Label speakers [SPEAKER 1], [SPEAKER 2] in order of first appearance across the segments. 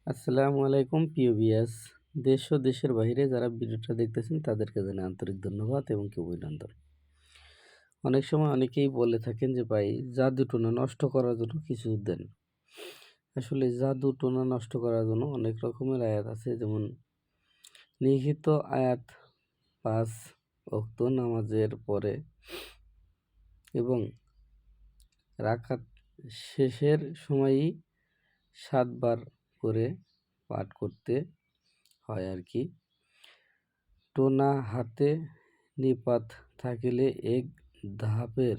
[SPEAKER 1] আসসালামু আলাইকুম প্রিয় ভিউয়ার্স। দেশ ও দেশের বাইরে যারা ভিডিওটা দেখতেছেন তাদেরকে জানাই আন্তরিক ধন্যবাদ এবং অভিনন্দন। অনেক সময় অনেকেই বলে থাকেন যে ভাই জাদু টোনা নষ্ট করার জন্য কিছু দেন। আসলে জাদু টোনা নষ্ট করার জন্য অনেক রকমের আয়াত আছে, যেমন লিখিত আয়াত ৫ ওয়াক্ত নামাজের পরে এবং রাকাত শেষের সময়ই ৭ বার করে পাঠ করতে হয় আর কি। টোনা হাতে নিপাত থাকিলে এক ধাপের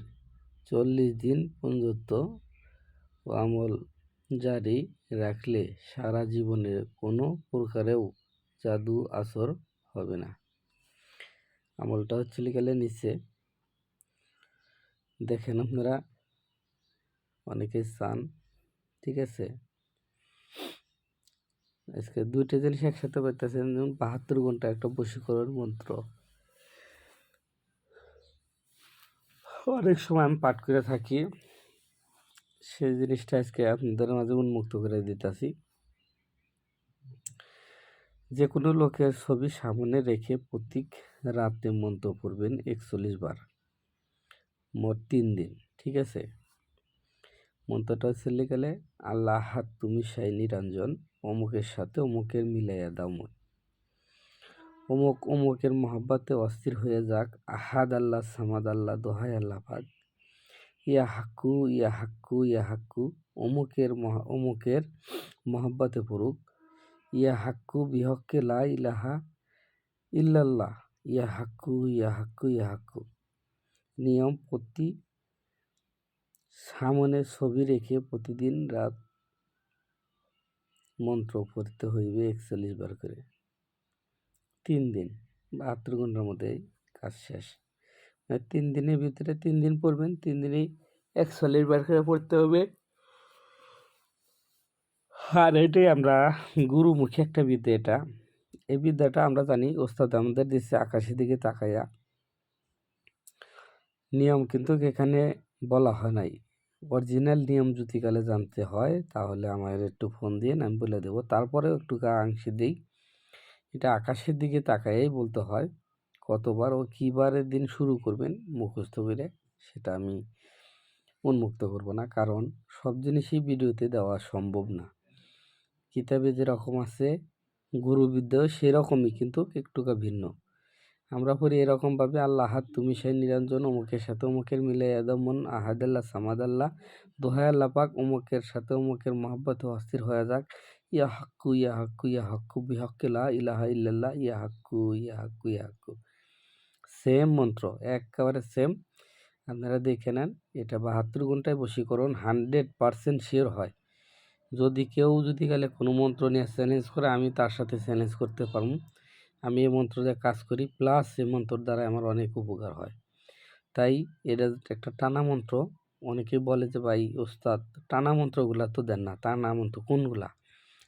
[SPEAKER 1] ৪০ দিন পর্যন্ত আমল জারি রাখলে সারা জীবনে কোনো প্রকারেও জাদু আসর হবে না। আমলটা হচ্ছে লিখালে নিচে দেখেন, আপনারা অনেকে চান, ঠিক আছে। আজকে দুইটা জিনিস একসাথে পাইতেছেন, যেমন ৭২ ঘন্টা একটা বশীকরণ মন্ত্র। অনেক সময় আমি পাঠ করে থাকি, সেই জিনিসটা আজকে আপনাদের মাঝে উন্মুক্ত করে দিতেছি। যে কোনো লোকের ছবি সামনে রেখে প্রত্যেক রাতে মন্ত্র পড়বেন ৪১ বার, মোট ৩ দিন, ঠিক আছে। মন্ত্রটা হচ্ছে লিখালে আল্লাহ হাত তুমি সাই নিরঞ্জন, অমুকের সাথে অমুকের মিলাইয়া দাও মন, অমুক অমুকের মহাব্বাতে অস্থির হয়ে যাক, আহাদ আল্লাহ সামাদ আল্লাহ দোহাই আল্লাহ পাক, ইয়া হাক্কু ইয়া হাক্কু ইয়া হাক্কু, অমুকের মহাব্বাতে পড়ুক, ইয়া হাক্কু বিহক্কে লা ইলাহা ইল্লাল্লাহ, ইয়া হাক্কু ইয়া হাক্কু ইয়া হাক্কু। নিয়ম: প্রতি সামনে ছবি রেখে প্রতিদিন রাত মন্ত্র পড়তে হইবে ৪১ বার করে, ৩ দিন, ৭২ ঘন্টার মধ্যে কাজ শেষ। ৩ দিনের ভিতরে ৩ দিন পড়বেন, ৩ দিনেই ৪১ বার করে পড়তে হবে। আর এটাই আমরা গুরুমুখী একটা বিদ্যা। এই বিদ্যাটা আমরা জানি ওস্তাদ আমাদের দিচ্ছে আকাশের দিকে তাকাইয়া। নিয়ম কিন্তু এখানে বলা হয় নাই। অরিজিনাল নিয়ম যদি কালে জানতে হয় তাহলে আমার একটু ফোন দিন, আমি বলে দেবো। তারপরেও একটু আংশে দিই। এটা আকাশের দিকে তাকাইয়াই বলতে হয়। কতবার ও কীবারের দিন শুরু করবেন মুখস্থ করে সেটা আমি উন্মুক্ত করব না, কারণ সব জিনিসই ভিডিওতে দেওয়া সম্ভব না। কিতাবে যেরকম আছে গুরুবিদ্যাও সেরকমই, কিন্তু একটুকা ভিন্ন। আমরা পড়ি এরকমভাবে আল্লাহ হাত তুমি সেই নিরঞ্জন, অমুকের সাথে অমুকের মিলাই আদমন, আহাদাল্লাহ সামাদাল্লাহ দোহাই আল্লাহ পাক, অমুকের সাথে অমুকের মহাব্বতে অস্থির হয়ে যাক, ইয়া হাক্কু ইয়া হাক্কু ইয়া হাক্কু বিহক্কে লা ইলাহা ইল্লাল্লাহ, ইয়া হাক্কু ইয়া হাক্কু ইয়া হাক্কু। সেম মন্ত্র, একেবারে সেম। আপনারা দেখে নেন। এটা ৭২ ঘন্টায় বশীকরণ 100% শিওর হয়। যদি গেলে কোনো মন্ত্র নিয়ে চ্যালেঞ্জ করে, আমি তার সাথে চ্যালেঞ্জ করতে পারবো। আমি এই মন্ত্র দিয়ে কাজ করি, প্লাস এই মন্ত্রর দ্বারা আমার অনেক উপকার হয়। তাই এটা একটা টানা মন্ত্র। অনেকেই বলে যে ভাই ওস্তাদ টানা মন্ত্রগুলা তো দেন না, টানা মন্ত্র কোনগুলা?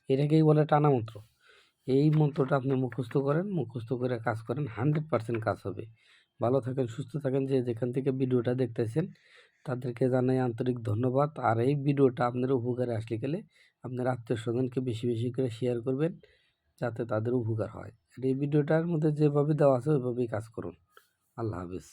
[SPEAKER 1] এটাকেই বলে টানা মন্ত্র। এই মন্ত্রটা আপনি মুখস্থ করেন, মুখস্থ করে কাজ করেন, 100% কাজ হবে। ভালো থাকেন, সুস্থ থাকেন। যে যেখান থেকে ভিডিওটা দেখতেছেন তাদেরকে জানাই আন্তরিক ধন্যবাদ। আর এই ভিডিওটা আপনার উপকারে আসলে গেলে আপনার আত্মীয় স্বজনকে বেশি বেশি করে শেয়ার করবেন, যাতে তাদের উপকার হয়। আর এই ভিডিওটার মধ্যে যেভাবে দেওয়া আছে ওইভাবেই কাজ করুন। আল্লাহ হাফিজ।